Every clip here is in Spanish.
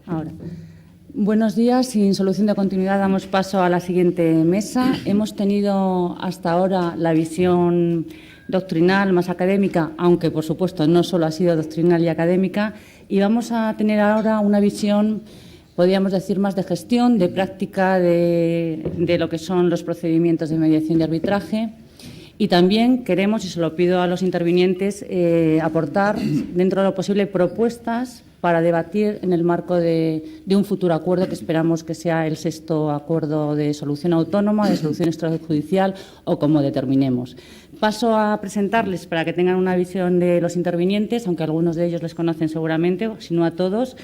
Ahora. Buenos días. Sin solución de continuidad damos paso a la siguiente mesa. Hemos tenido hasta ahora la visión doctrinal más académica, aunque, por supuesto, no solo ha sido doctrinal y académica, y vamos a tener ahora una visión, podríamos decir, más de gestión, de práctica de lo que son los procedimientos de mediación y arbitraje. Y también queremos, y se lo pido a los intervinientes, aportar, dentro de lo posible, propuestas para debatir en el marco de un futuro acuerdo que esperamos que sea el 6º acuerdo de solución autónoma, de solución extrajudicial o como determinemos. Paso a presentarles para que tengan una visión de los intervinientes, aunque algunos de ellos les conocen seguramente, si no a todos.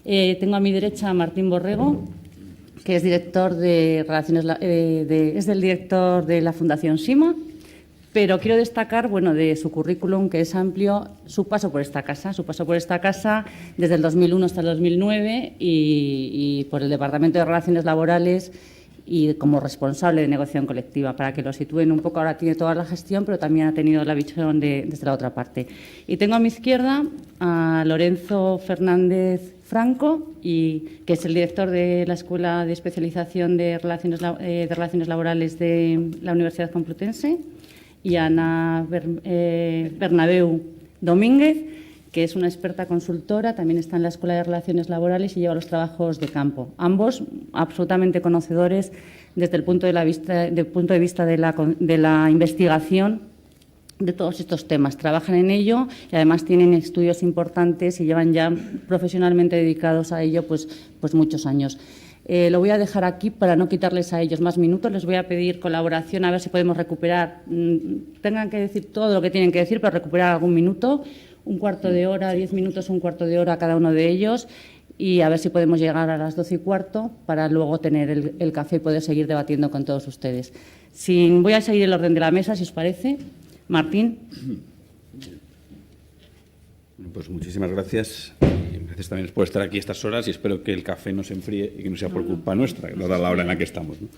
Tengo a mi derecha a Martín Borrego, que es director de Relaciones, es el director de la Fundación SIMA. Pero quiero destacar, de su currículum, que es amplio, su paso por esta casa desde el 2001 hasta el 2009 y por el Departamento de Relaciones Laborales y como responsable de negociación colectiva, para que lo sitúen un poco. Ahora tiene toda la gestión, pero también ha tenido la visión desde la otra parte. Y tengo a mi izquierda a Lorenzo Fernández Franco, que es el director de la Escuela de Especialización de Relaciones Laborales de la Universidad Complutense, y Ana Bernabeu Domínguez, que es una experta consultora, también está en la Escuela de Relaciones Laborales y lleva los trabajos de campo. Ambos absolutamente conocedores desde el punto de vista de la investigación de todos estos temas. Trabajan en ello y además tienen estudios importantes y llevan ya profesionalmente dedicados a ello pues muchos años. Lo voy a dejar aquí para no quitarles a ellos más minutos. Les voy a pedir colaboración, a ver si podemos recuperar, tengan que decir todo lo que tienen que decir, pero recuperar algún minuto, un cuarto de hora, 10 minutos, un cuarto de hora cada uno de ellos, y a ver si podemos llegar a las 12:15 para luego tener el café y poder seguir debatiendo con todos ustedes. Voy a seguir el orden de la mesa, si os parece. Martín. Pues muchísimas gracias. Gracias también por estar aquí estas horas y espero que el café no se enfríe y que no sea por culpa nuestra, que no da la hora en la que estamos, ¿no?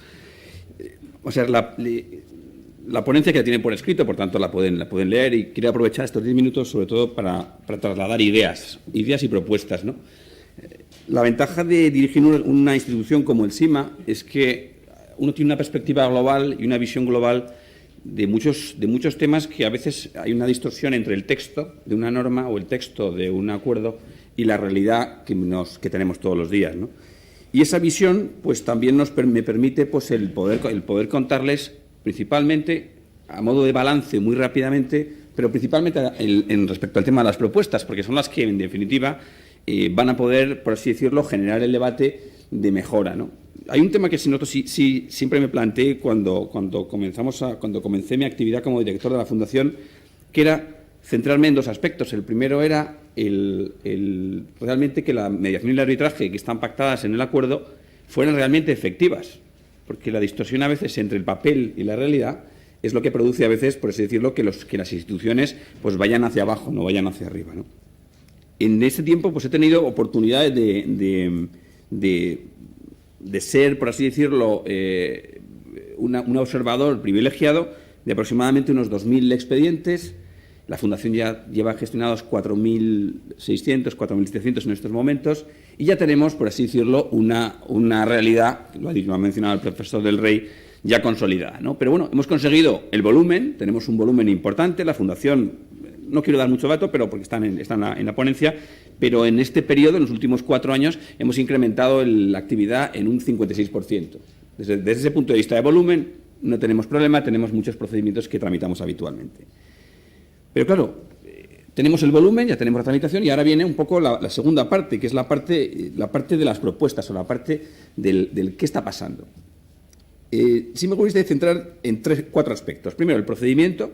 O sea, la ponencia que la tienen por escrito, por tanto la pueden leer, y quiero aprovechar estos 10 minutos sobre todo para trasladar ideas y propuestas, ¿no? La ventaja de dirigir una institución como el SIMA es que uno tiene una perspectiva global y una visión global de muchos temas que a veces hay una distorsión entre el texto de una norma o el texto de un acuerdo y la realidad que tenemos todos los días, ¿no? Y esa visión pues también me permite pues el poder contarles principalmente a modo de balance muy rápidamente, pero principalmente en respecto al tema de las propuestas, porque son las que en definitiva van a poder, por así decirlo, generar el debate de mejora, ¿no? Hay un tema que siempre me planteé cuando comencé mi actividad como director de la Fundación, que era centrarme en dos aspectos. El primero era realmente que la mediación y el arbitraje que están pactadas en el acuerdo fueran realmente efectivas, porque la distorsión a veces entre el papel y la realidad es lo que produce a veces, por así decirlo, que las instituciones pues vayan hacia abajo, no vayan hacia arriba, ¿no? En ese tiempo pues he tenido oportunidades de ser, por así decirlo, un observador privilegiado de aproximadamente unos 2.000 expedientes. La Fundación ya lleva gestionados 4.600, 4.700 en estos momentos, y ya tenemos, por así decirlo, una realidad, lo ha mencionado el profesor Del Rey, ya consolidada, ¿no? Pero bueno, hemos conseguido el volumen, tenemos un volumen importante. La Fundación, no quiero dar mucho dato, pero porque están en la ponencia, pero en este periodo, en los últimos 4 años, hemos incrementado la actividad en un 56%. Desde ese punto de vista de volumen, no tenemos problema, tenemos muchos procedimientos que tramitamos habitualmente. Pero claro, tenemos el volumen, ya tenemos la tramitación, y ahora viene un poco la segunda parte, que es la parte de las propuestas, o la parte del qué está pasando. Sí me gustaría centrar en 4 aspectos. Primero, el procedimiento,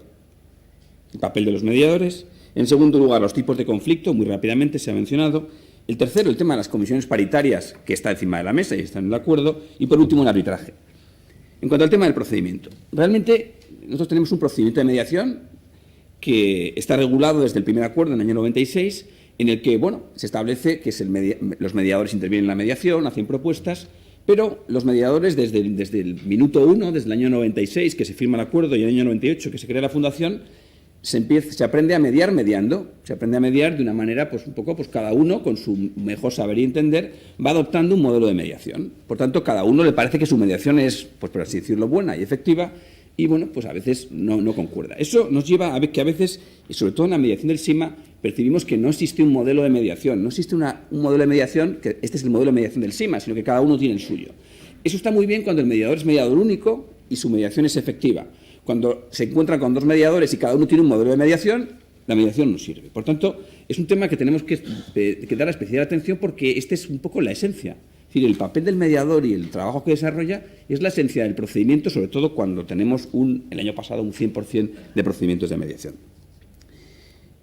el papel de los mediadores. En segundo lugar, los tipos de conflicto, muy rápidamente se ha mencionado. El tercero, el tema de las comisiones paritarias, que está encima de la mesa y está en el acuerdo. Y por último, el arbitraje. En cuanto al tema del procedimiento, realmente nosotros tenemos un procedimiento de mediación que está regulado desde el primer acuerdo en el año 96, en el que se establece que los mediadores intervienen en la mediación, hacen propuestas, pero los mediadores desde el minuto 1, desde el año 96, que se firma el acuerdo, y el año 98, que se crea la Fundación, se aprende a mediar mediando, se aprende a mediar de una manera, pues un poco, pues cada uno con su mejor saber y entender va adoptando un modelo de mediación. Por tanto, cada uno le parece que su mediación es, pues por así decirlo, buena y efectiva, y bueno, pues a veces no concuerda. Eso nos lleva a ver que a veces, y sobre todo en la mediación del SIMA, percibimos que no existe un modelo de mediación, no existe un modelo de mediación, que este es el modelo de mediación del SIMA, sino que cada uno tiene el suyo. Eso está muy bien cuando el mediador es mediador único y su mediación es efectiva. Cuando se encuentran con dos mediadores y cada uno tiene un modelo de mediación, la mediación no sirve. Por tanto, es un tema que tenemos que dar especial atención porque este es un poco la esencia. Es decir, el papel del mediador y el trabajo que desarrolla es la esencia del procedimiento, sobre todo cuando tenemos el año pasado un 100% de procedimientos de mediación.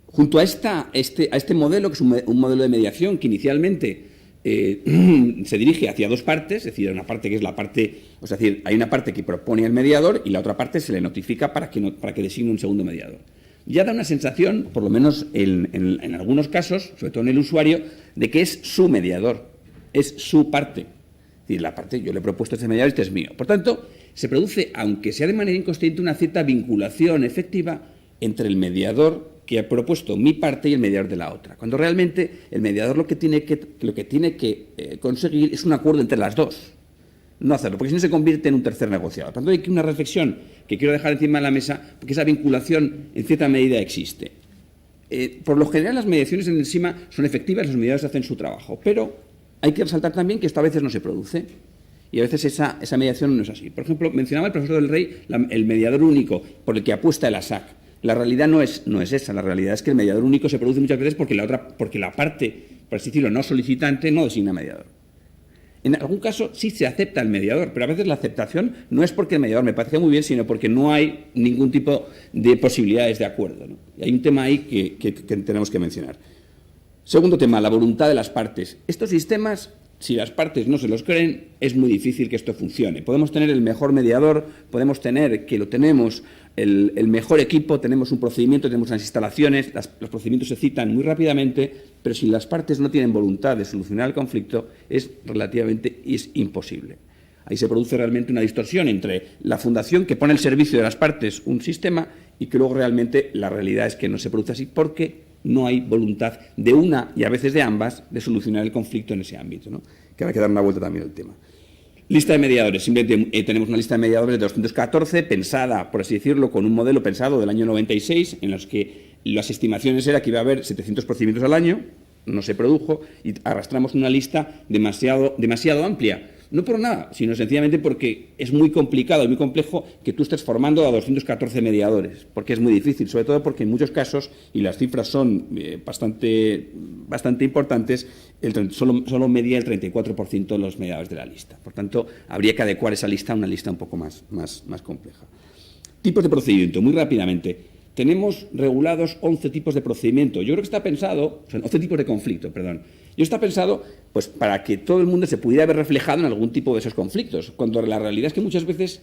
Junto a este modelo, que es un modelo de mediación que inicialmente se dirige hacia dos partes, es decir, una parte que es la parte, o sea, es decir, hay una parte que propone el mediador y la otra parte se le notifica para que designe un segundo mediador. Ya da una sensación, por lo menos en algunos casos, sobre todo en el usuario, de que es su mediador, es su parte. Es decir, la parte, yo le he propuesto a este mediador, este es mío. Por tanto, se produce, aunque sea de manera inconsciente, una cierta vinculación efectiva entre el mediador que ha propuesto mi parte y el mediador de la otra. Cuando realmente el mediador lo que tiene que conseguir es un acuerdo entre las dos. No hacerlo, porque si no se convierte en un tercer negociador. Por tanto, hay una reflexión que quiero dejar encima de la mesa, porque esa vinculación en cierta medida existe. Por lo general, las mediaciones en el SIMA son efectivas, los mediadores hacen su trabajo, pero hay que resaltar también que esto a veces no se produce. Y a veces esa mediación no es así. Por ejemplo, mencionaba el profesor del Rey el mediador único por el que apuesta el ASAC. La realidad no es esa, la realidad es que el mediador único se produce muchas veces porque la parte, por así decirlo, no solicitante no designa mediador. En algún caso sí se acepta el mediador, pero a veces la aceptación no es porque el mediador me parezca muy bien, sino porque no hay ningún tipo de posibilidades de acuerdo, ¿no? Y hay un tema ahí que tenemos que mencionar. Segundo tema, la voluntad de las partes. Estos sistemas, si las partes no se los creen, es muy difícil que esto funcione. Podemos tener el mejor mediador, podemos tener, que lo tenemos, el mejor equipo, tenemos un procedimiento, tenemos unas instalaciones, los procedimientos se citan muy rápidamente, pero si las partes no tienen voluntad de solucionar el conflicto, es imposible. Ahí se produce realmente una distorsión entre la fundación que pone al servicio de las partes un sistema y que luego realmente la realidad es que no se produce así porque no hay voluntad de una y a veces de ambas de solucionar el conflicto en ese ámbito, ¿no? Que habrá que dar una vuelta también al tema. Lista de mediadores. Simplemente tenemos una lista de mediadores de 214, pensada, por así decirlo, con un modelo pensado del año 96, en los que las estimaciones era que iba a haber 700 procedimientos al año, no se produjo, y arrastramos una lista demasiado amplia. No por nada, sino sencillamente porque es muy complicado y muy complejo que tú estés formando a 214 mediadores, porque es muy difícil, sobre todo porque en muchos casos, y las cifras son bastante importantes, solo media el 34% de los mediadores de la lista. Por tanto, habría que adecuar esa lista a una lista un poco más compleja. Tipos de procedimiento, muy rápidamente. Tenemos regulados 11 tipos de procedimiento. Yo creo que está pensado, 11 tipos de conflicto, perdón. Está pensado pues, para que todo el mundo se pudiera ver reflejado en algún tipo de esos conflictos, cuando la realidad es que muchas veces,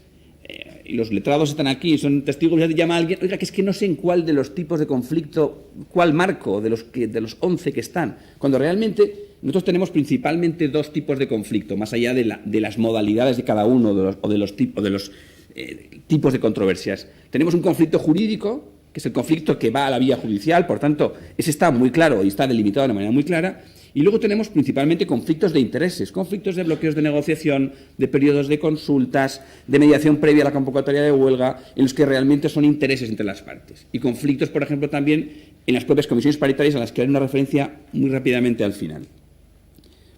y los letrados están aquí, son testigos, ya te llama alguien, oiga, que es que no sé en cuál de los tipos de conflicto, cuál marco de los 11 que están, cuando realmente nosotros tenemos principalmente dos tipos de conflicto, más allá de las modalidades de cada uno de los tipos de controversias. Tenemos un conflicto jurídico, que es el conflicto que va a la vía judicial, por tanto, ese está muy claro y está delimitado de una manera muy clara. Y luego tenemos principalmente conflictos de intereses, conflictos de bloqueos de negociación, de periodos de consultas, de mediación previa a la convocatoria de huelga, en los que realmente son intereses entre las partes. Y conflictos, por ejemplo, también en las propias comisiones paritarias, a las que haré una referencia muy rápidamente al final.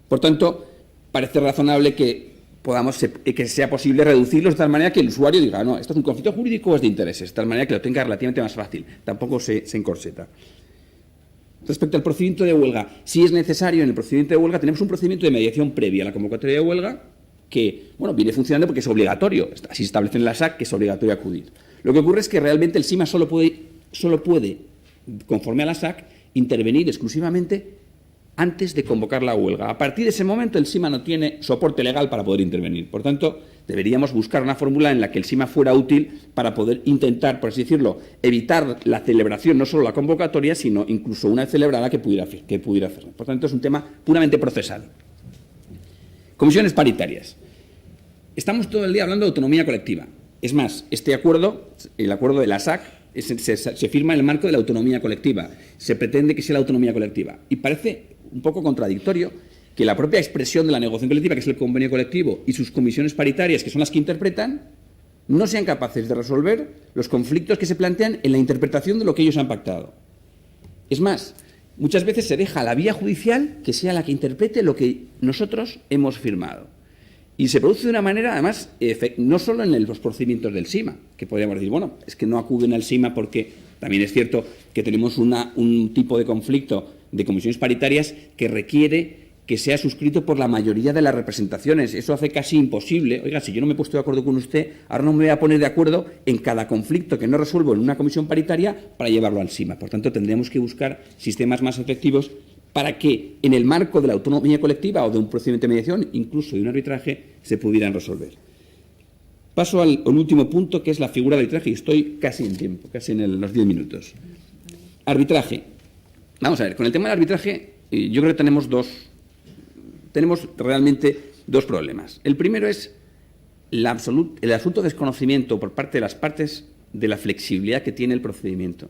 Por tanto, parece razonable que sea posible reducirlos de tal manera que el usuario diga, no, esto es un conflicto jurídico o es de intereses, de tal manera que lo tenga relativamente más fácil. Tampoco se encorseta. Respecto al procedimiento de huelga, si es necesario en el procedimiento de huelga, tenemos un procedimiento de mediación previa a la convocatoria de huelga que, viene funcionando porque es obligatorio. Así se establece en la SAC que es obligatorio acudir. Lo que ocurre es que realmente el SIMA solo puede, conforme a la SAC, intervenir exclusivamente antes de convocar la huelga. A partir de ese momento el SIMA no tiene soporte legal para poder intervenir. Por tanto, deberíamos buscar una fórmula en la que el SIMA fuera útil para poder intentar, por así decirlo, evitar la celebración, no solo la convocatoria, sino incluso una vez celebrada que pudiera hacerlo. Por tanto, es un tema puramente procesal. Comisiones paritarias. Estamos todo el día hablando de autonomía colectiva. Es más, este acuerdo, el acuerdo de la SAC, se firma en el marco de la autonomía colectiva. Se pretende que sea la autonomía colectiva. Y parece un poco contradictorio que la propia expresión de la negociación colectiva, que es el convenio colectivo, y sus comisiones paritarias, que son las que interpretan, no sean capaces de resolver los conflictos que se plantean en la interpretación de lo que ellos han pactado. Es más, muchas veces se deja a la vía judicial que sea la que interprete lo que nosotros hemos firmado. Y se produce de una manera, además, no solo en los procedimientos del SIMA, que podríamos decir, bueno, es que no acuden al SIMA porque también es cierto que tenemos un tipo de conflicto de comisiones paritarias que requiere que sea suscrito por la mayoría de las representaciones. Eso hace casi imposible. Oiga, si yo no me he puesto de acuerdo con usted, ahora no me voy a poner de acuerdo en cada conflicto que no resuelvo en una comisión paritaria para llevarlo al SIMA. Por tanto, tendremos que buscar sistemas más efectivos para que, en el marco de la autonomía colectiva o de un procedimiento de mediación, incluso de un arbitraje, se pudieran resolver. Paso al último punto, que es la figura del arbitraje, y estoy casi en tiempo, casi en los 10 minutos. Arbitraje. Vamos a ver, con el tema del arbitraje, yo creo que tenemos realmente dos problemas. El primero es el absoluto desconocimiento por parte de las partes de la flexibilidad que tiene el procedimiento.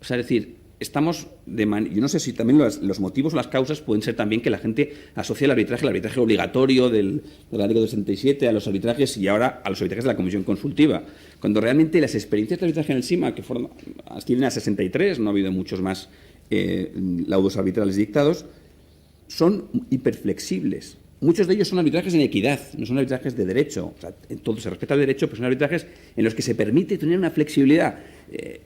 O sea, es decir, yo no sé si también los motivos o las causas pueden ser también que la gente asocia el arbitraje obligatorio del artículo 67 a los arbitrajes y ahora a los arbitrajes de la comisión consultiva, cuando realmente las experiencias de arbitraje en el SIMA, que ascienden a 63, no ha habido muchos más laudos arbitrales dictados, son hiperflexibles. Muchos de ellos son arbitrajes en equidad, no son arbitrajes de derecho. O sea, en todo se respeta el derecho, pero son arbitrajes en los que se permite tener una flexibilidad.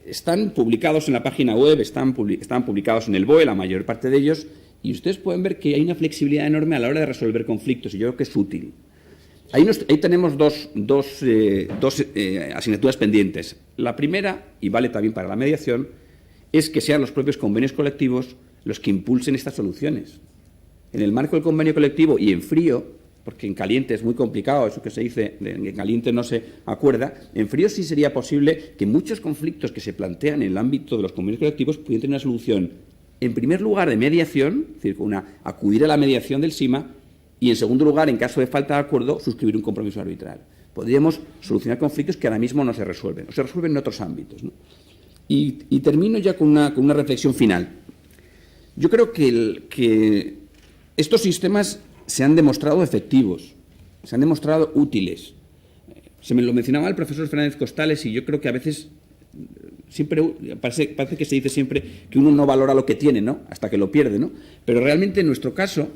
Están publicados en la página web, están publicados en el BOE, la mayor parte de ellos, y ustedes pueden ver que hay una flexibilidad enorme a la hora de resolver conflictos, y yo creo que es útil. Ahí tenemos dos asignaturas pendientes. La primera, y vale también para la mediación, es que sean los propios convenios colectivos los que impulsen estas soluciones. En el marco del convenio colectivo y en frío, porque en caliente es muy complicado, eso que se dice, en caliente no se acuerda, en frío sí sería posible que muchos conflictos que se plantean en el ámbito de los convenios colectivos pudieran tener una solución, en primer lugar, de mediación, es decir, acudir a la mediación del SIMA, y en segundo lugar, en caso de falta de acuerdo, suscribir un compromiso arbitral. Podríamos solucionar conflictos que ahora mismo no se resuelven, o se resuelven en otros ámbitos, ¿no? Y termino ya con una reflexión final. Yo creo que estos sistemas se han demostrado efectivos, se han demostrado útiles. Se me lo mencionaba el profesor Fernández Costales y yo creo que a veces siempre parece que se dice siempre que uno no valora lo que tiene, ¿no?, hasta que lo pierde, ¿no? Pero realmente en nuestro caso,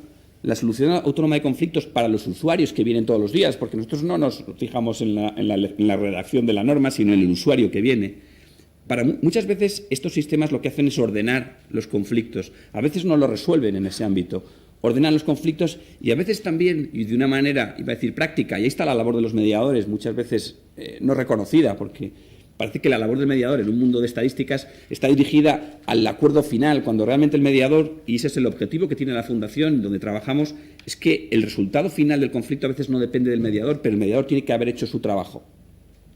la solución autónoma de conflictos para los usuarios que vienen todos los días, porque nosotros no nos fijamos en la redacción de la norma, sino en el usuario que viene. Muchas veces estos sistemas lo que hacen es ordenar los conflictos. A veces no lo resuelven en ese ámbito. Ordenan los conflictos y a veces también, y de una manera, iba a decir, práctica, y ahí está la labor de los mediadores, muchas veces no reconocida, porque parece que la labor del mediador en un mundo de estadísticas está dirigida al acuerdo final, cuando realmente el mediador, y ese es el objetivo que tiene la Fundación, donde trabajamos, es que el resultado final del conflicto a veces no depende del mediador, pero el mediador tiene que haber hecho su trabajo.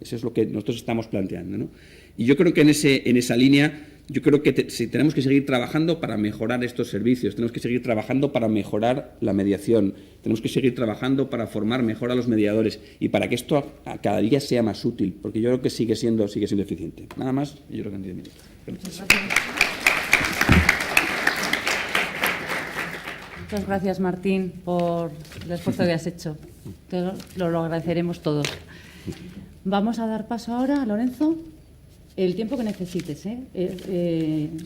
Eso es lo que nosotros estamos planteando, ¿no? Y yo creo que en esa línea, yo creo que tenemos que seguir trabajando para mejorar estos servicios, tenemos que seguir trabajando para mejorar la mediación, tenemos que seguir trabajando para formar mejor a los mediadores y para que esto cada día sea más útil, porque yo creo que sigue siendo eficiente. Nada más, yo creo que en 10 minutos. Gracias. Muchas gracias, Martín, por el esfuerzo que has hecho. Lo agradeceremos todos. Vamos a dar paso ahora a Lorenzo. El tiempo que necesites,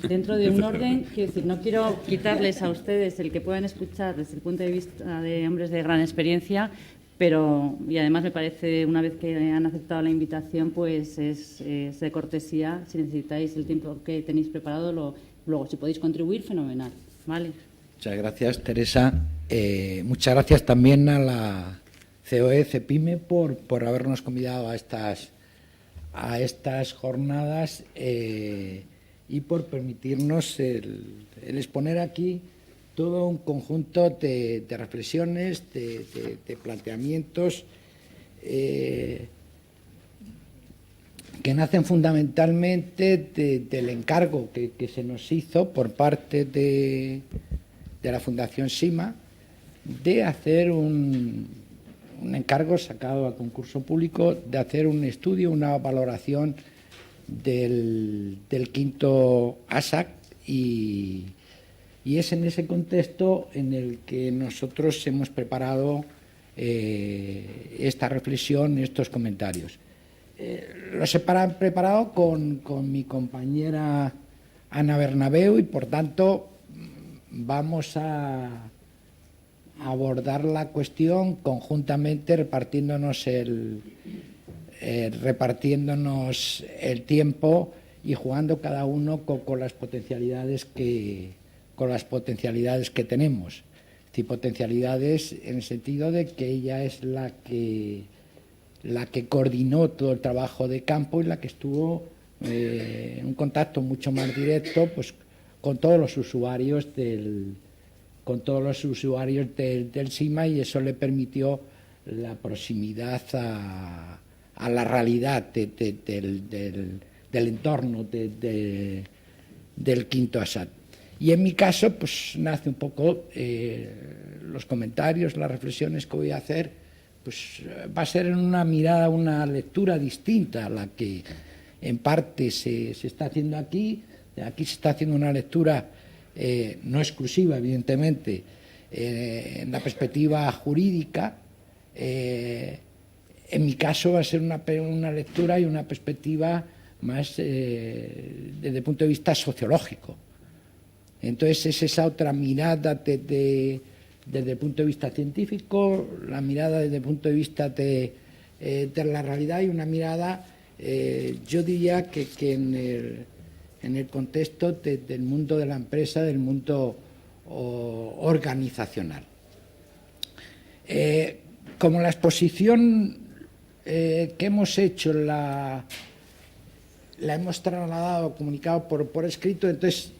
dentro de un orden, quiero decir, no quiero quitarles a ustedes el que puedan escuchar desde el punto de vista de hombres de gran experiencia, pero, y además me parece, una vez que han aceptado la invitación, pues es de cortesía, si necesitáis el tiempo que tenéis preparado, luego si podéis contribuir, fenomenal, ¿vale? Muchas gracias, Teresa. Muchas gracias también a la COE, CEPIME, por habernos convidado a estas jornadas y por permitirnos el exponer aquí todo un conjunto de reflexiones, de planteamientos que nacen fundamentalmente del encargo que se nos hizo por parte de la Fundación SIMA de hacer un encargo sacado a concurso público, de hacer un estudio, una valoración del quinto ASAC y es en ese contexto en el que nosotros hemos preparado esta reflexión, estos comentarios. Los he preparado con mi compañera Ana Bernabeu y, por tanto, vamos a abordar la cuestión conjuntamente, repartiéndonos el tiempo y jugando cada uno con las potencialidades que tenemos. Es decir, potencialidades en el sentido de que ella es la que coordinó todo el trabajo de campo y la que estuvo en un contacto mucho más directo, pues, con todos los usuarios del SIMA, y eso le permitió la proximidad a la realidad del entorno del quinto ASAC. Y en mi caso, pues nace un poco los comentarios, las reflexiones que voy a hacer, pues va a ser en una mirada, una lectura distinta a la que en parte se está haciendo aquí. Aquí se está haciendo una lectura no exclusiva, evidentemente, en la perspectiva jurídica. En mi caso va a ser una lectura y una perspectiva más desde el punto de vista sociológico. Entonces es esa otra mirada desde el punto de vista científico, la mirada desde el punto de vista de la realidad y una mirada, yo diría que en el contexto del mundo de la empresa, del mundo organizacional. Como la exposición que hemos hecho la hemos trasladado, comunicado por escrito, entonces,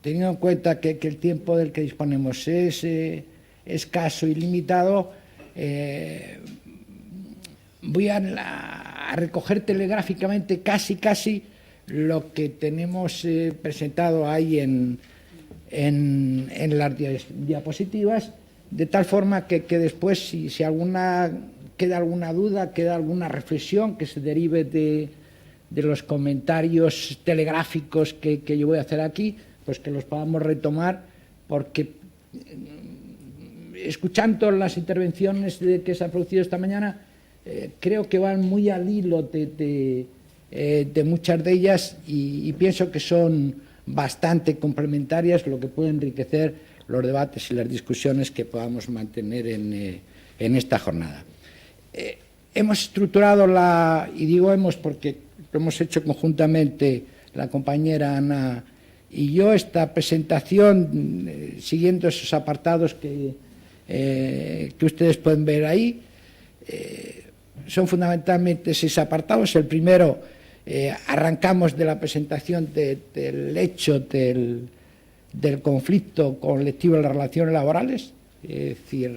teniendo en cuenta que el tiempo del que disponemos es escaso y limitado, voy a recoger telegráficamente casi lo que tenemos presentado ahí en las diapositivas, de tal forma que después, si queda alguna duda, queda alguna reflexión que se derive de los comentarios telegráficos que yo voy a hacer aquí, pues que los podamos retomar, porque escuchando las intervenciones que se han producido esta mañana, creo que van muy al hilo de muchas de ellas y pienso que son bastante complementarias, lo que puede enriquecer los debates y las discusiones que podamos mantener en esta jornada. Hemos estructurado y digo hemos porque lo hemos hecho conjuntamente la compañera Ana y yo, esta presentación siguiendo esos apartados que ustedes pueden ver ahí. Son fundamentalmente 6 apartados. El primero, arrancamos de la presentación del hecho del conflicto colectivo en las relaciones laborales, es decir,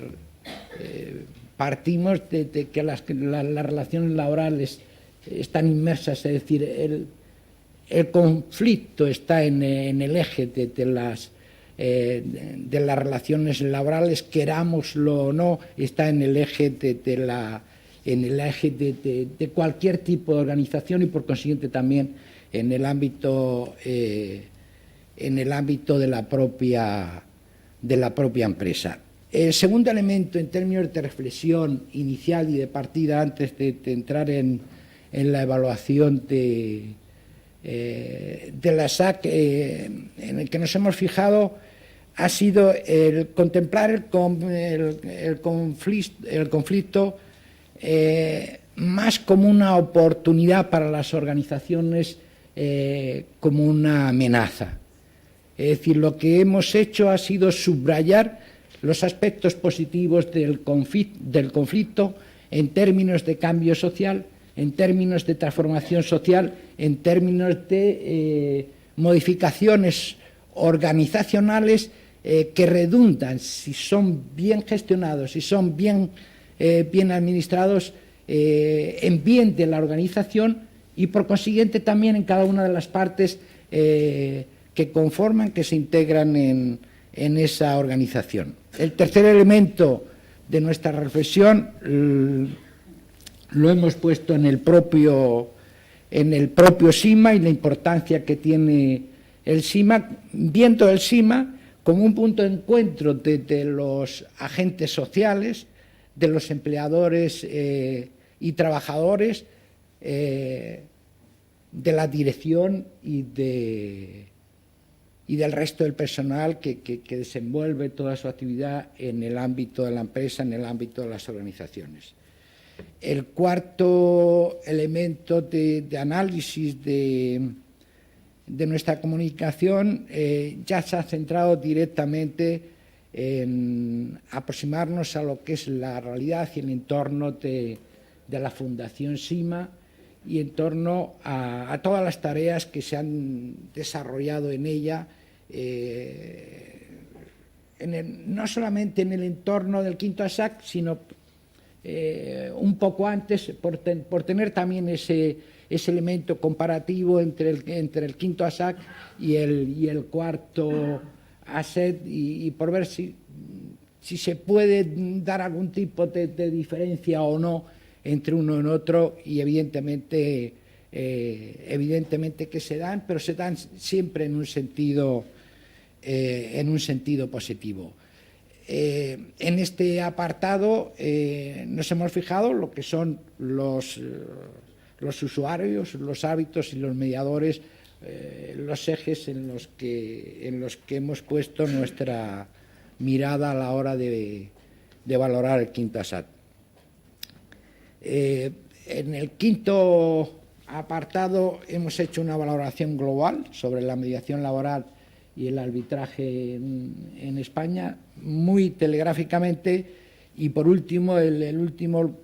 partimos de que las relaciones laborales están inmersas, es decir, el conflicto está en el eje de las relaciones laborales, querámoslo o no, está en el eje de cualquier tipo de organización y, por consiguiente, también en el ámbito de la propia empresa. El segundo elemento, en términos de reflexión inicial y de partida, antes de entrar en la evaluación de la SAC, en el que nos hemos fijado, ha sido el contemplar el conflicto más como una oportunidad para las organizaciones, como una amenaza. Es decir, lo que hemos hecho ha sido subrayar los aspectos positivos del conflicto en términos de cambio social, en términos de transformación social, en términos de modificaciones organizacionales que redundan, si son bien gestionados, si son bien administrados, en bien de la organización y, por consiguiente, también en cada una de las partes que conforman, que se integran en esa organización. El tercer elemento de nuestra reflexión lo hemos puesto en el propio en el propio SIMA y la importancia que tiene el SIMA, viendo el SIMA como un punto de encuentro de los agentes sociales, de los empleadores y trabajadores, de la dirección y del resto del personal que desenvuelve toda su actividad en el ámbito de la empresa, en el ámbito de las organizaciones. El cuarto elemento de análisis de nuestra comunicación ya se ha centrado directamente en aproximarnos a lo que es la realidad y el entorno de la Fundación SIMA y en torno a todas las tareas que se han desarrollado en ella, no solamente en el entorno del quinto ASAC, sino un poco antes, por tener también ese elemento comparativo entre el quinto ASAC y el cuarto ASET, y por ver si se puede dar algún tipo de diferencia o no entre uno y otro, y evidentemente que se dan, pero se dan siempre en un sentido positivo. En este apartado nos hemos fijado lo que son los usuarios, los hábitos y los mediadores, los ejes en los que hemos puesto nuestra mirada a la hora de valorar el quinto ASAT. En el quinto apartado hemos hecho una valoración global sobre la mediación laboral y el arbitraje en España, muy telegráficamente, y por último, el último,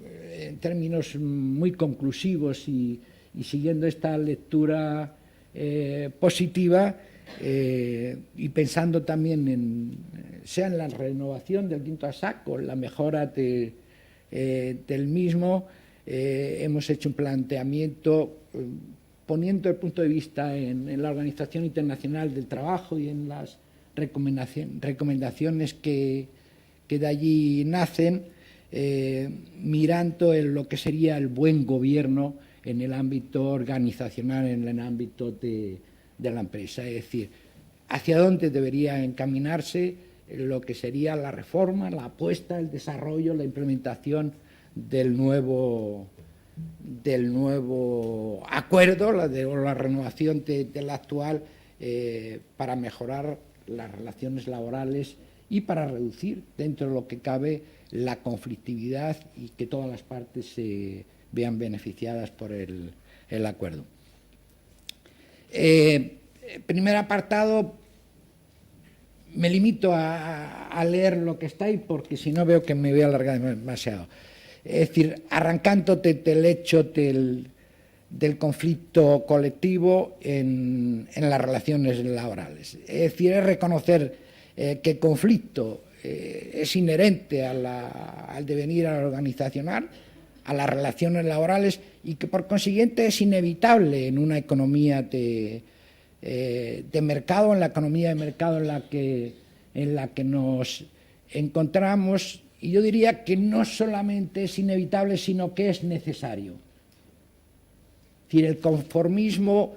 en términos muy conclusivos y siguiendo esta lectura positiva, y pensando también sea en la renovación del quinto ASAC o en la mejora del mismo, hemos hecho un planteamiento poniendo el punto de vista en la Organización Internacional del Trabajo y en las recomendaciones que de allí nacen, mirando en lo que sería el buen gobierno en el ámbito organizacional, en el ámbito de la empresa. Es decir, hacia dónde debería encaminarse lo que sería la reforma, la apuesta, el desarrollo, la implementación del nuevo acuerdo, la renovación del actual, para mejorar las relaciones laborales y para reducir, dentro de lo que cabe, la conflictividad y que todas las partes se vean beneficiadas por el acuerdo. Primer apartado, me limito a leer lo que está ahí porque si no veo que me voy a alargar demasiado. Es decir, arrancando del hecho del conflicto colectivo en las relaciones laborales. Es decir, es reconocer que el conflicto es inherente al devenir organizacional, a las relaciones laborales, y que por consiguiente es inevitable en una economía de mercado, en la economía de mercado en la que nos encontramos. Y yo diría que no solamente es inevitable, sino que es necesario. Es decir, el conformismo,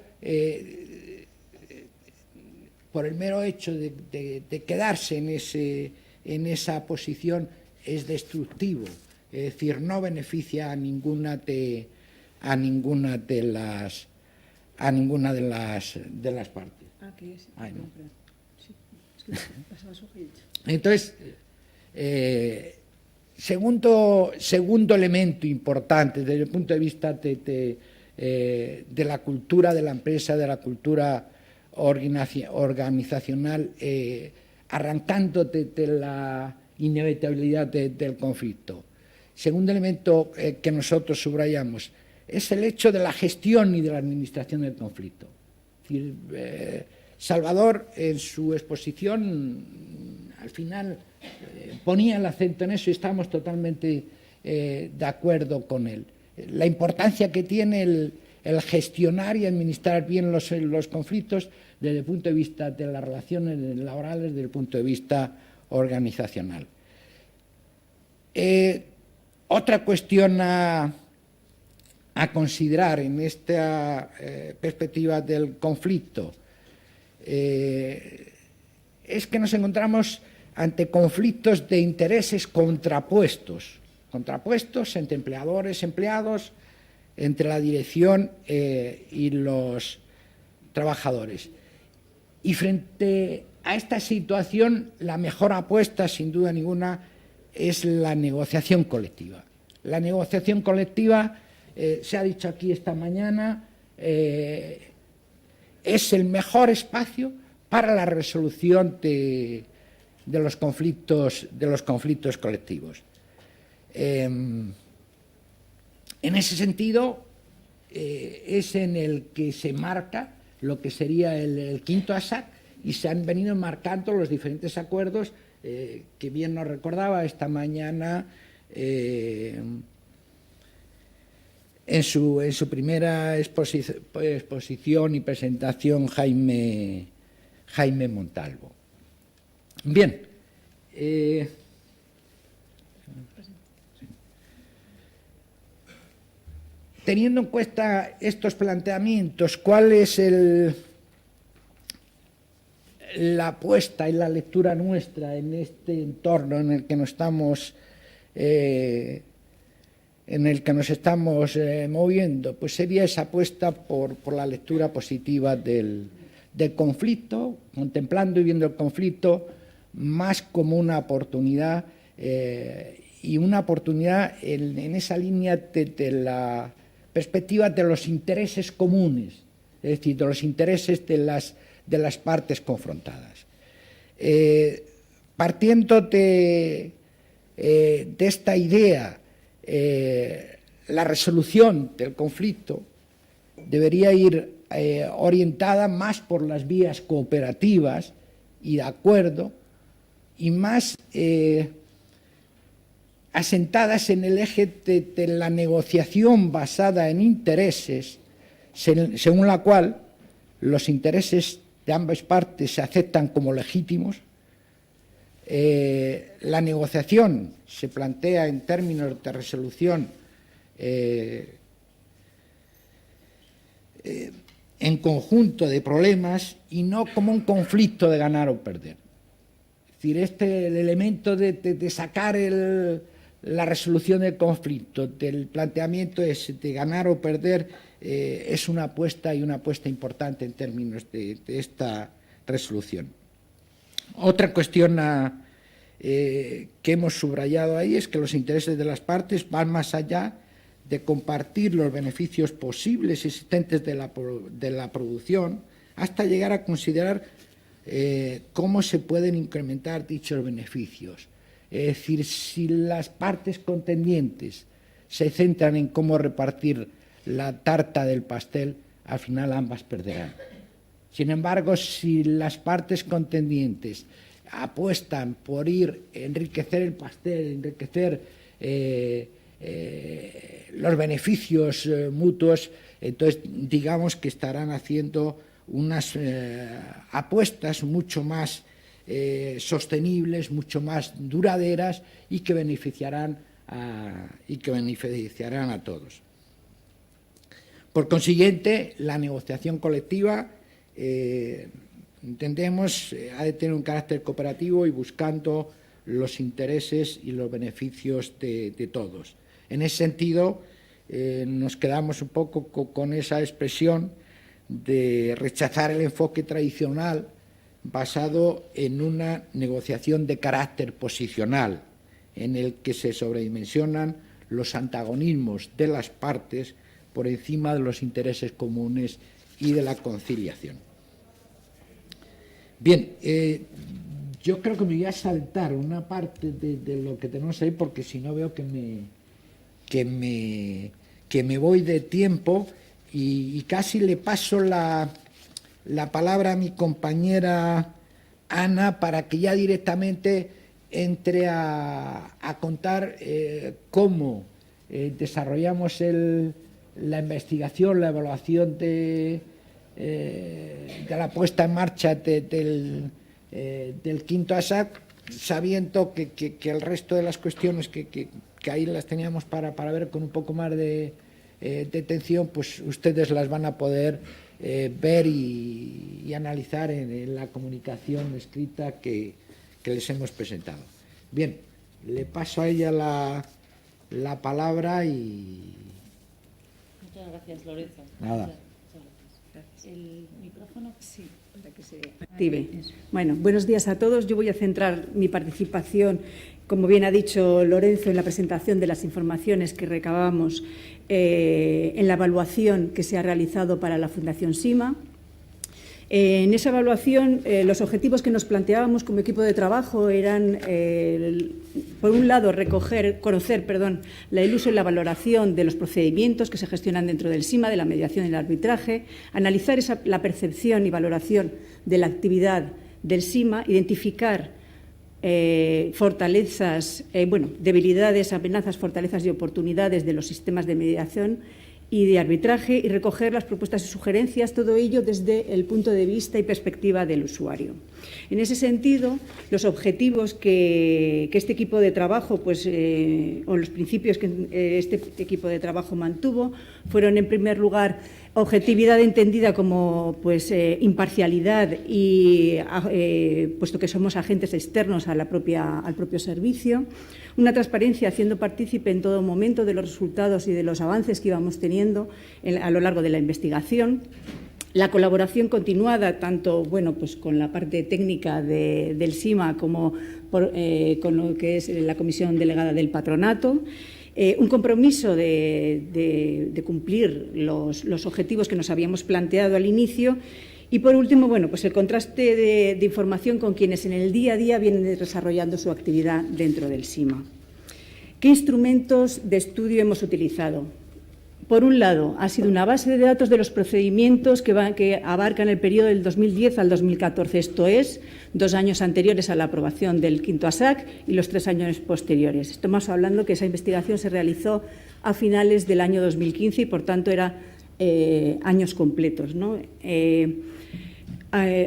por el mero hecho de quedarse en esa posición, es destructivo. Es decir, no beneficia a ninguna de las partes. Ay, no. Entonces, segundo elemento importante desde el punto de vista de la cultura de la empresa, de la cultura organizacional, arrancando de la inevitabilidad del conflicto. Segundo elemento que nosotros subrayamos es el hecho de la gestión y de la administración del conflicto. Es decir, Salvador, en su exposición, al final ponía el acento en eso y estamos totalmente de acuerdo con él. La importancia que tiene el gestionar y administrar bien los conflictos desde el punto de vista de las relaciones laborales, desde el punto de vista organizacional. Otra cuestión a a considerar en esta perspectiva del conflicto es que nos encontramos ante conflictos de intereses contrapuestos entre empleadores, empleados, entre la dirección y los trabajadores. Y frente a esta situación, la mejor apuesta, sin duda ninguna, es la negociación colectiva. La negociación colectiva, se ha dicho aquí esta mañana, es el mejor espacio para la resolución de los conflictos colectivos. En ese sentido, es en el que se marca lo que sería el quinto ASAC, y se han venido marcando los diferentes acuerdos que bien nos recordaba esta mañana en su primera exposición y presentación Jaime Montalvo. Bien, teniendo en cuenta estos planteamientos, ¿cuál es la apuesta y la lectura nuestra en este entorno en el que nos estamos moviendo? Pues sería esa apuesta por la lectura positiva del conflicto, contemplando y viendo el conflicto más como una oportunidad, y una oportunidad en esa línea de la perspectiva de los intereses comunes, es decir, de los intereses de las partes confrontadas. Partiendo de esta idea, la resolución del conflicto debería ir orientada más por las vías cooperativas y de acuerdo, y más asentadas en el eje de la negociación basada en intereses, según la cual los intereses de ambas partes se aceptan como legítimos. La negociación se plantea en términos de resolución en conjunto de problemas y no como un conflicto de ganar o perder. Es decir, el elemento de sacar la resolución del conflicto del planteamiento de ganar o perder es una apuesta importante en términos de esta resolución. Otra cuestión que hemos subrayado ahí es que los intereses de las partes van más allá de compartir los beneficios posibles existentes de la producción, hasta llegar a considerar cómo se pueden incrementar dichos beneficios. Es decir, si las partes contendientes se centran en cómo repartir la tarta del pastel, al final ambas perderán. Sin embargo, si las partes contendientes apuestan por enriquecer el pastel, enriquecer los beneficios mutuos, entonces digamos que estarán haciendo unas apuestas mucho más sostenibles, mucho más duraderas y que beneficiarán a todos. Por consiguiente, la negociación colectiva entendemos ha de tener un carácter cooperativo y buscando los intereses y los beneficios de todos. En ese sentido, nos quedamos un poco con esa expresión de rechazar el enfoque tradicional basado en una negociación de carácter posicional, en el que se sobredimensionan los antagonismos de las partes por encima de los intereses comunes y de la conciliación. Bien, yo creo que me voy a saltar una parte de lo que tenemos ahí, porque si no veo que me voy de tiempo y casi le paso la palabra a mi compañera Ana para que ya directamente entre a contar cómo desarrollamos la investigación, la evaluación de la puesta en marcha del quinto ASAC, sabiendo que el resto de las cuestiones que ahí las teníamos para ver con un poco más de detención, pues ustedes las van a poder ver y analizar en la comunicación escrita que les hemos presentado. Bien, le paso a ella la palabra y... Muchas gracias, Lorenzo. Nada. ¿El micrófono? Sí, para que se active. Bueno, buenos días a todos. Yo voy a centrar mi participación, como bien ha dicho Lorenzo, en la presentación de las informaciones que recabamos en la evaluación que se ha realizado para la Fundación SIMA. En esa evaluación, los objetivos que nos planteábamos como equipo de trabajo eran, por un lado, conocer el uso y la valoración de los procedimientos que se gestionan dentro del SIMA, de la mediación y el arbitraje, analizar la percepción y valoración de la actividad del SIMA, identificar fortalezas, debilidades, amenazas, fortalezas y oportunidades de los sistemas de mediación y de arbitraje y recoger las propuestas y sugerencias, todo ello desde el punto de vista y perspectiva del usuario. En ese sentido, los objetivos que este equipo de trabajo, o los principios que este equipo de trabajo mantuvo, fueron, en primer lugar, objetividad entendida como imparcialidad y puesto que somos agentes externos al propio servicio, una transparencia haciendo partícipe en todo momento de los resultados y de los avances que íbamos teniendo a lo largo de la investigación, la colaboración continuada tanto con la parte técnica del SIMA como con lo que es la comisión delegada del patronato, un compromiso de cumplir los objetivos que nos habíamos planteado al inicio y, por último, el contraste de información con quienes en el día a día vienen desarrollando su actividad dentro del SIMA. ¿Qué instrumentos de estudio hemos utilizado? Por un lado, ha sido una base de datos de los procedimientos que abarcan el periodo del 2010 al 2014, esto es, 2 años anteriores a la aprobación del quinto ASAC y los 3 años posteriores. Estamos hablando que esa investigación se realizó a finales del año 2015 y, por tanto, era años completos, ¿no?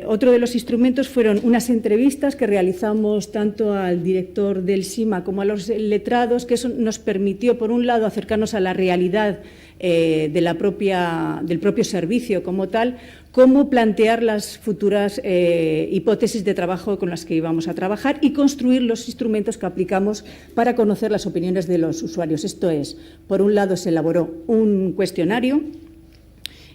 Otro de los instrumentos fueron unas entrevistas que realizamos tanto al director del SIMA como a los letrados, que eso nos permitió, por un lado, acercarnos a la realidad del propio servicio como tal, cómo plantear las futuras hipótesis de trabajo con las que íbamos a trabajar y construir los instrumentos que aplicamos para conocer las opiniones de los usuarios. Esto es, por un lado, se elaboró un cuestionario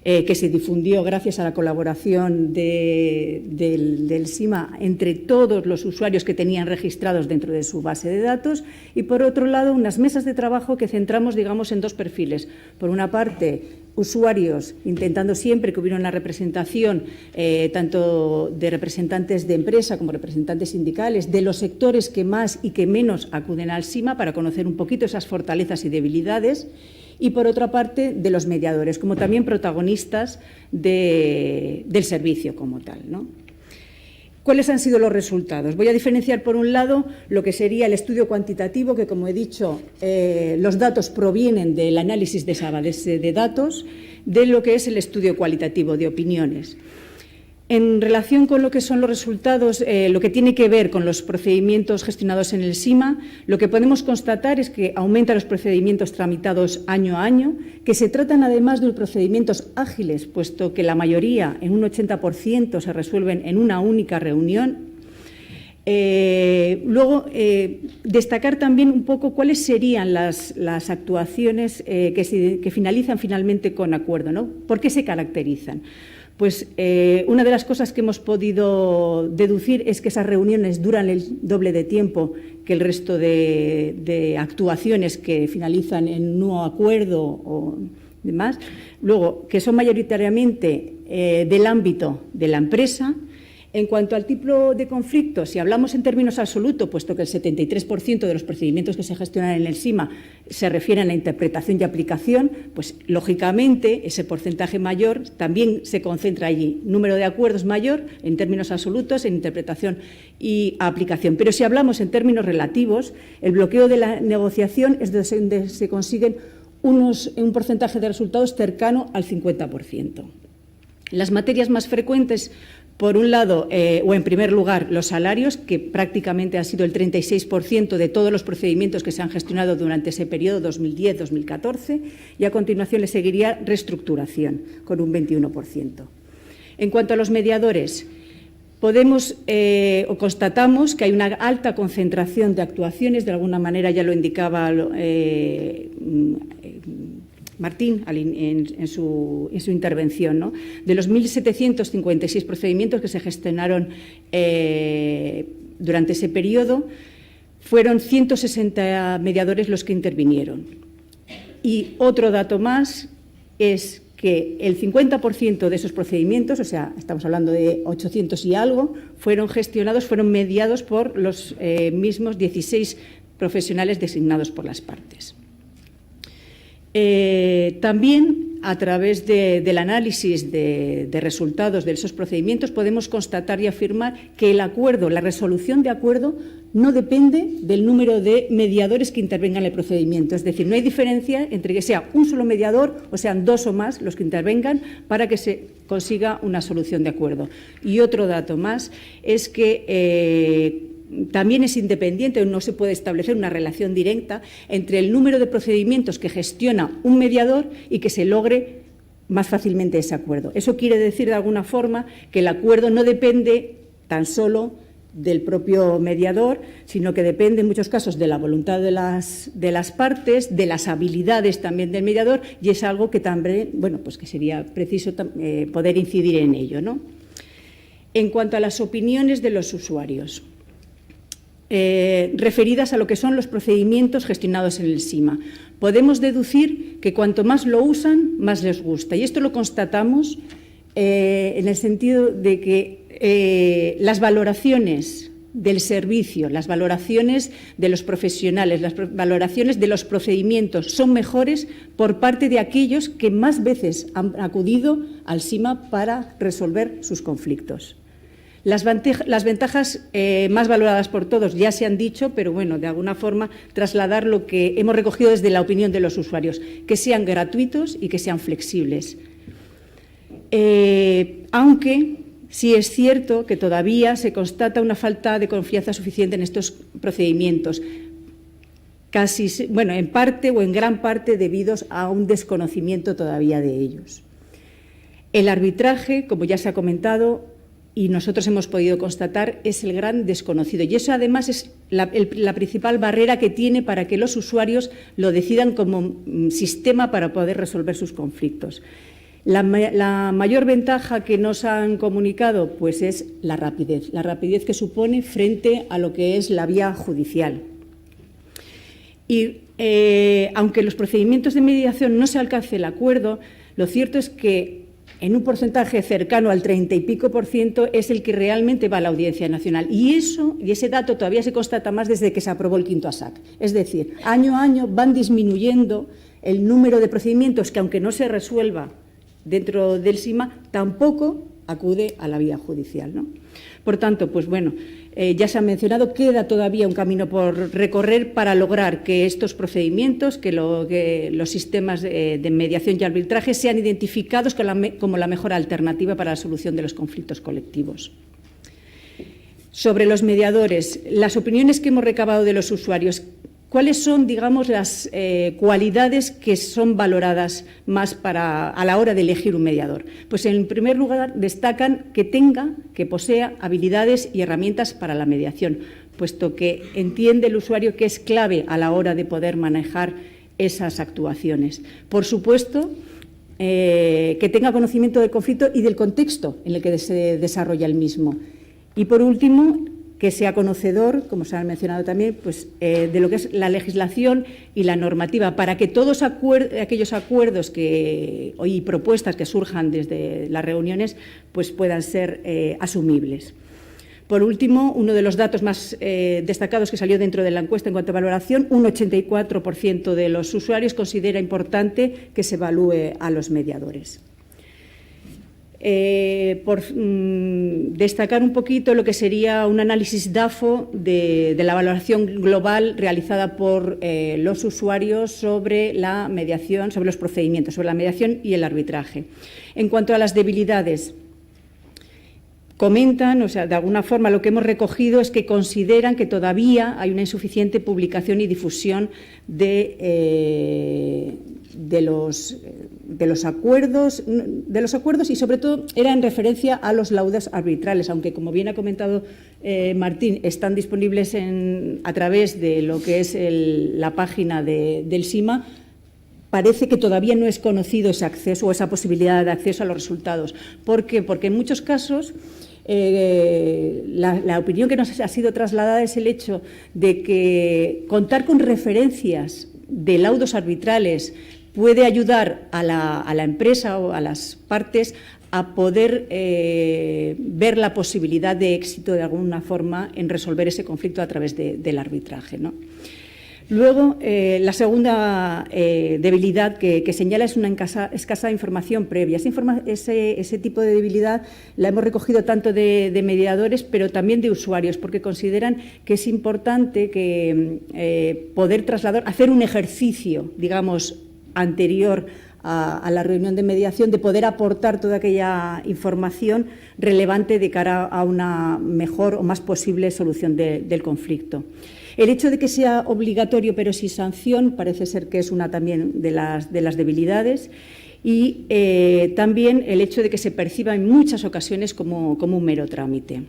que se difundió gracias a la colaboración del SIMA entre todos los usuarios que tenían registrados dentro de su base de datos y, por otro lado, unas mesas de trabajo que centramos, en 2 perfiles. Por una parte, usuarios, intentando siempre que hubiera una representación tanto de representantes de empresa como representantes sindicales, de los sectores que más y que menos acuden al SIMA para conocer un poquito esas fortalezas y debilidades. Y, por otra parte, de los mediadores, como también protagonistas del servicio como tal, ¿no? ¿Cuáles han sido los resultados? Voy a diferenciar, por un lado, lo que sería el estudio cuantitativo, que, como he dicho, los datos provienen del análisis de esa base de datos, de lo que es el estudio cualitativo de opiniones. En relación con lo que son los resultados, lo que tiene que ver con los procedimientos gestionados en el SIMA, lo que podemos constatar es que aumentan los procedimientos tramitados año a año, que se tratan además de procedimientos ágiles, puesto que la mayoría, en un 80%, se resuelven en una única reunión. Luego, destacar también un poco cuáles serían las actuaciones que finalizan finalmente con acuerdo, ¿no? ¿Por qué se caracterizan? Pues una de las cosas que hemos podido deducir es que esas reuniones duran el doble de tiempo que el resto de actuaciones que finalizan en no acuerdo o demás. Luego, que son mayoritariamente del ámbito de la empresa. En cuanto al tipo de conflicto, si hablamos en términos absolutos, puesto que el 73% de los procedimientos que se gestionan en el SIMA se refieren a interpretación y aplicación, pues lógicamente ese porcentaje mayor también se concentra allí. Número de acuerdos mayor en términos absolutos en interpretación y aplicación. Pero si hablamos en términos relativos, el bloqueo de la negociación es donde se consiguen un porcentaje de resultados cercano al 50%. Las materias más frecuentes Por un lado, o en primer lugar, los salarios, que prácticamente han sido el 36% de todos los procedimientos que se han gestionado durante ese periodo 2010-2014, y a continuación le seguiría reestructuración, con un 21%. En cuanto a los mediadores, podemos o constatamos que hay una alta concentración de actuaciones, de alguna manera ya lo indicaba Martín en su intervención, ¿no? De los 1.756 procedimientos que se gestionaron durante ese periodo, fueron 160 mediadores los que intervinieron. Y otro dato más es que el 50% de esos procedimientos, o sea, estamos hablando de 800 y algo, fueron mediados por los mismos 16 profesionales designados por las partes. También, a través del análisis de resultados de esos procedimientos, podemos constatar y afirmar que el acuerdo, la resolución de acuerdo, no depende del número de mediadores que intervengan en el procedimiento. Es decir, no hay diferencia entre que sea un solo mediador o sean dos o más los que intervengan para que se consiga una solución de acuerdo. Y otro dato más es que también es independiente, no se puede establecer una relación directa entre el número de procedimientos que gestiona un mediador y que se logre más fácilmente ese acuerdo. Eso quiere decir, de alguna forma, que el acuerdo no depende tan solo del propio mediador, sino que depende en muchos casos de la voluntad de las partes, de las habilidades también del mediador, y es algo que también, bueno, pues que sería preciso poder incidir en ello, ¿no? En cuanto a las opiniones de los usuarios, referidas a lo que son los procedimientos gestionados en el SIMA. Podemos deducir que cuanto más lo usan, más les gusta. Y esto lo constatamos en el sentido de que las valoraciones del servicio, las valoraciones de los profesionales, las valoraciones de los procedimientos son mejores por parte de aquellos que más veces han acudido al SIMA para resolver sus conflictos. Las ventajas más valoradas por todos ya se han dicho, pero bueno, de alguna forma trasladar lo que hemos recogido desde la opinión de los usuarios, que sean gratuitos y que sean flexibles. Aunque sí es cierto que todavía se constata una falta de confianza suficiente en estos procedimientos, en parte o en gran parte debido a un desconocimiento todavía de ellos. El arbitraje, como ya se ha comentado, y nosotros hemos podido constatar, es el gran desconocido. Y eso, además, es la principal barrera que tiene para que los usuarios lo decidan como sistema para poder resolver sus conflictos. La mayor ventaja que nos han comunicado, pues, es la rapidez que supone frente a lo que es la vía judicial. Y aunque en los procedimientos de mediación no se alcance el acuerdo, lo cierto es que en un porcentaje cercano al 30 y pico % es el que realmente va a la Audiencia Nacional. Y ese dato todavía se constata más desde que se aprobó el quinto ASAC. Es decir, año a año van disminuyendo el número de procedimientos que, aunque no se resuelva dentro del SIMA, tampoco acude a la vía judicial, ¿no? Por tanto, pues bueno, ya se ha mencionado, queda todavía un camino por recorrer para lograr que estos procedimientos, que los sistemas de mediación y arbitraje sean identificados como la mejor alternativa para la solución de los conflictos colectivos. Sobre los mediadores, las opiniones que hemos recabado de los usuarios, ¿cuáles son, digamos, las cualidades que son valoradas más a la hora de elegir un mediador? Pues, en primer lugar, destacan que posea habilidades y herramientas para la mediación, puesto que entiende el usuario que es clave a la hora de poder manejar esas actuaciones. Por supuesto, que tenga conocimiento del conflicto y del contexto en el que se desarrolla el mismo. Y, por último, que sea conocedor, como se ha mencionado también, pues, de lo que es la legislación y la normativa, para que todos aquellos acuerdos y propuestas que surjan desde las reuniones, pues, puedan ser asumibles. Por último, uno de los datos más destacados que salió dentro de la encuesta en cuanto a valoración, un 84% de los usuarios considera importante que se evalúe a los mediadores. Por destacar un poquito lo que sería un análisis DAFO de la valoración global realizada por los usuarios sobre la mediación, sobre los procedimientos, sobre la mediación y el arbitraje. En cuanto a las debilidades, comentan, o sea, de alguna forma lo que hemos recogido es que consideran que todavía hay una insuficiente publicación y difusión de los acuerdos y, sobre todo, era en referencia a los laudos arbitrales, aunque, como bien ha comentado Martín, están disponibles a través de lo que es la página del SIMA. Parece que todavía no es conocido ese acceso o esa posibilidad de acceso a los resultados. ¿Por qué? Porque en muchos casos la opinión que nos ha sido trasladada es el hecho de que contar con referencias de laudos arbitrales puede ayudar a la empresa o a las partes a poder ver la posibilidad de éxito de alguna forma en resolver ese conflicto a través del arbitraje, ¿no? Luego, la segunda debilidad que señala es una escasa información previa. Ese tipo de debilidad la hemos recogido tanto de mediadores, pero también de usuarios, porque consideran que es importante poder trasladar, hacer un ejercicio, digamos, anterior a la reunión de mediación, de poder aportar toda aquella información relevante de cara a una mejor o más posible solución del conflicto. El hecho de que sea obligatorio pero sin sanción parece ser que es una también de las debilidades, y también el hecho de que se perciba en muchas ocasiones como un mero trámite.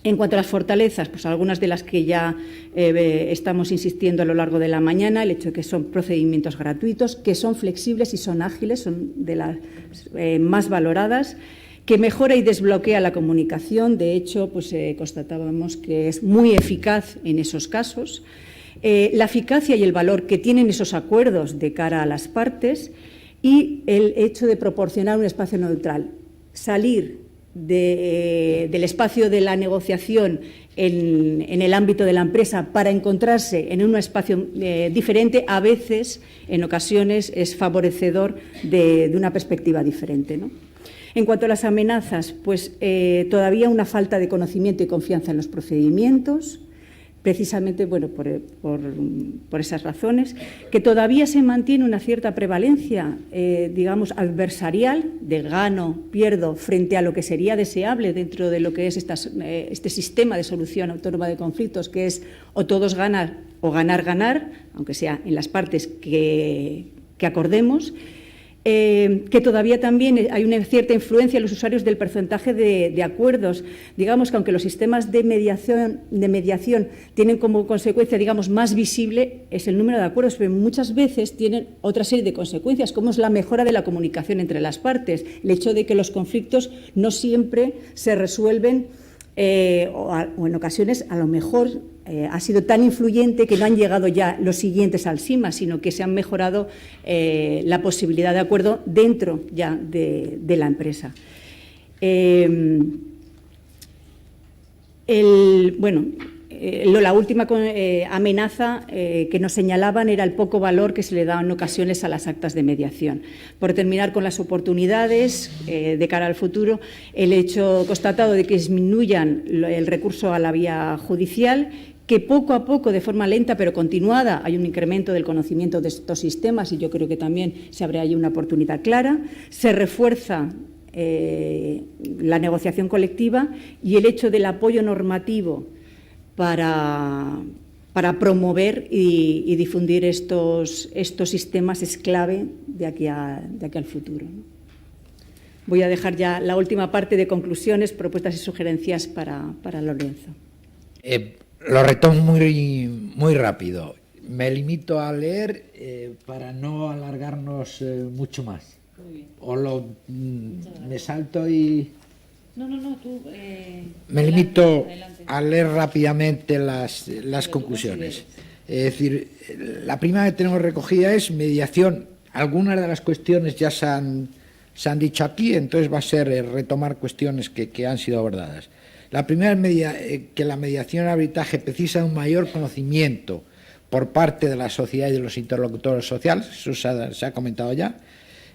En cuanto a las fortalezas, pues algunas de las que ya estamos insistiendo a lo largo de la mañana, el hecho de que son procedimientos gratuitos, que son flexibles y son ágiles, son de las más valoradas, que mejora y desbloquea la comunicación. De hecho, pues constatábamos que es muy eficaz en esos casos. La eficacia y el valor que tienen esos acuerdos de cara a las partes, y el hecho de proporcionar un espacio neutral. Salir del espacio de la negociación en el ámbito de la empresa para encontrarse en un espacio diferente, a veces, en ocasiones, es favorecedor de una perspectiva diferente, ¿no? En cuanto a las amenazas, pues todavía una falta de conocimiento y confianza en los procedimientos, precisamente por esas razones, que todavía se mantiene una cierta prevalencia, digamos, adversarial, de gano, pierdo, frente a lo que sería deseable dentro de lo que es este sistema de solución autónoma de conflictos, que es o todos ganar o ganar, aunque sea en las partes que acordemos. Que todavía también hay una cierta influencia en los usuarios del porcentaje de acuerdos. Digamos que aunque los sistemas de mediación tienen como consecuencia, digamos, más visible es el número de acuerdos, pero muchas veces tienen otra serie de consecuencias, como es la mejora de la comunicación entre las partes, el hecho de que los conflictos no siempre se resuelven o en ocasiones a lo mejor ha sido tan influyente que no han llegado ya los siguientes al SIMA, sino que se han mejorado la posibilidad de acuerdo dentro ya de la empresa. La última amenaza que nos señalaban era el poco valor que se le da en ocasiones a las actas de mediación. Por terminar con las oportunidades de cara al futuro, el hecho constatado de que disminuyan el recurso a la vía judicial, que poco a poco, de forma lenta pero continuada, hay un incremento del conocimiento de estos sistemas, y yo creo que también se abre ahí una oportunidad clara. Se refuerza la negociación colectiva, y el hecho del apoyo normativo para promover y difundir estos sistemas es clave de aquí al futuro, ¿no? Voy a dejar ya la última parte de conclusiones, propuestas y sugerencias para Lorenzo. Lo retomo muy rápido. Me limito a leer para no alargarnos mucho más. Muy bien. O me salto y... No, tú... Me limito adelante. a leer rápidamente las conclusiones. Es decir, la primera que tenemos recogida es mediación. Algunas de las cuestiones ya se han dicho aquí, entonces va a ser retomar cuestiones que han sido abordadas. La primera es que la mediación y arbitraje precisa un mayor conocimiento por parte de la sociedad y de los interlocutores sociales, eso se ha comentado ya.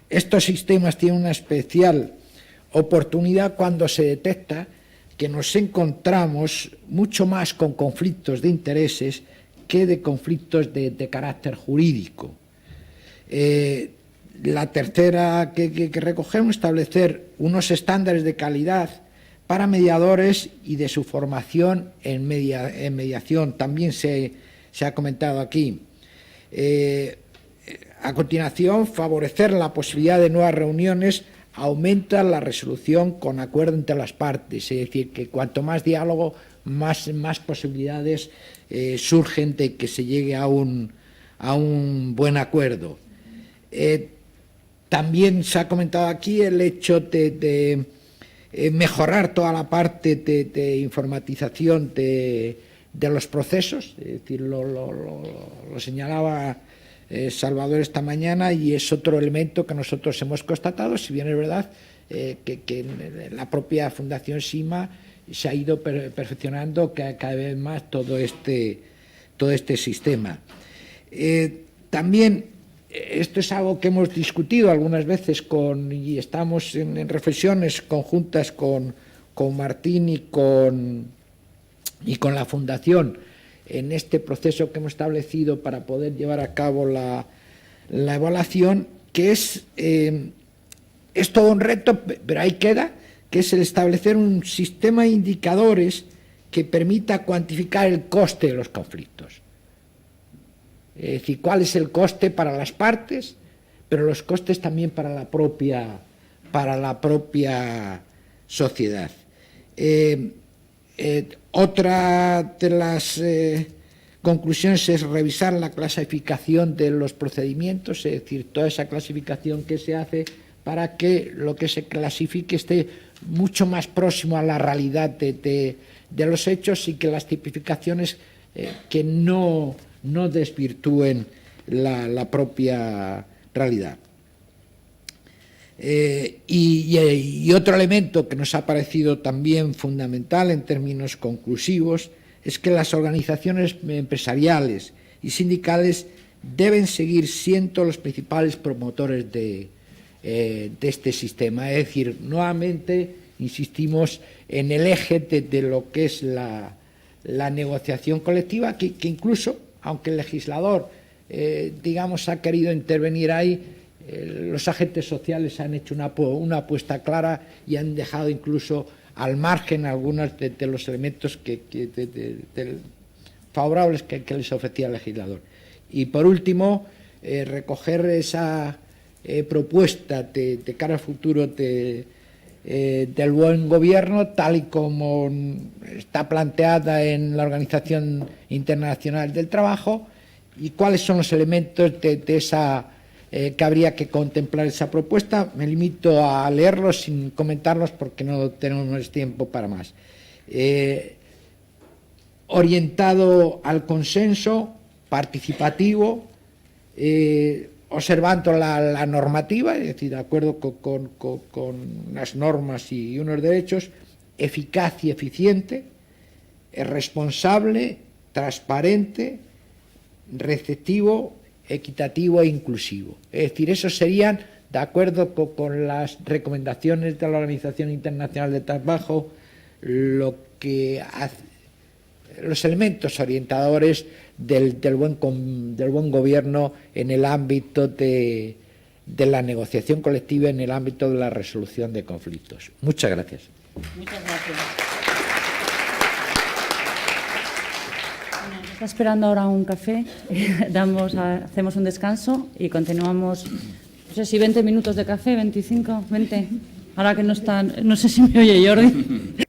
Estos sistemas tienen una especial oportunidad cuando se detecta que nos encontramos mucho más con conflictos de intereses que de conflictos de carácter jurídico. La tercera que recogemos, establecer unos estándares de calidad para mediadores y de su formación en mediación. También se ha comentado aquí. A continuación, favorecer la posibilidad de nuevas reuniones aumenta la resolución con acuerdo entre las partes, es decir, que cuanto más diálogo, más posibilidades surgen de que se llegue a un buen acuerdo. También se ha comentado aquí el hecho de mejorar toda la parte de informatización de los procesos, es decir, lo señalaba Salvador esta mañana, y es otro elemento que nosotros hemos constatado, si bien es verdad que la propia Fundación SIMA se ha ido perfeccionando cada vez más todo este sistema. También esto es algo que hemos discutido algunas veces y estamos en reflexiones conjuntas con Martín y con la Fundación en este proceso que hemos establecido para poder llevar a cabo la evaluación, que es todo un reto, pero ahí queda, que es el establecer un sistema de indicadores que permita cuantificar el coste de los conflictos. Es decir, cuál es el coste para las partes, pero los costes también para la propia sociedad. Otra de las conclusiones es revisar la clasificación de los procedimientos, es decir, toda esa clasificación que se hace para que lo que se clasifique esté mucho más próximo a la realidad de los hechos, y que las tipificaciones que no desvirtúen la propia realidad. Y otro elemento que nos ha parecido también fundamental en términos conclusivos es que las organizaciones empresariales y sindicales deben seguir siendo los principales promotores de este sistema. Es decir, nuevamente insistimos en el eje de lo que es la negociación colectiva, que incluso, aunque el legislador, digamos, ha querido intervenir ahí, los agentes sociales han hecho una apuesta clara y han dejado incluso al margen algunos de los elementos favorables que les ofrecía el legislador. Y por último, recoger esa propuesta de cara al futuro del buen gobierno, tal y como está planteada en la Organización Internacional del Trabajo, y cuáles son los elementos de esa que habría que contemplar esa propuesta. Me limito a leerlos sin comentarlos porque no tenemos tiempo para más. Orientado al consenso, participativo, observando la normativa, es decir, de acuerdo con las normas y unos derechos, eficaz y eficiente, responsable, transparente, receptivo, equitativo e inclusivo. Es decir, esos serían, de acuerdo con las recomendaciones de la Organización Internacional del Trabajo, los elementos orientadores del buen gobierno en el ámbito de la negociación colectiva, en el ámbito de la resolución de conflictos. Muchas gracias. Muchas gracias. Está esperando ahora un café, hacemos un descanso y continuamos, no sé si 20 minutos de café, 25, 20, ahora que no están, no sé si me oye Jordi.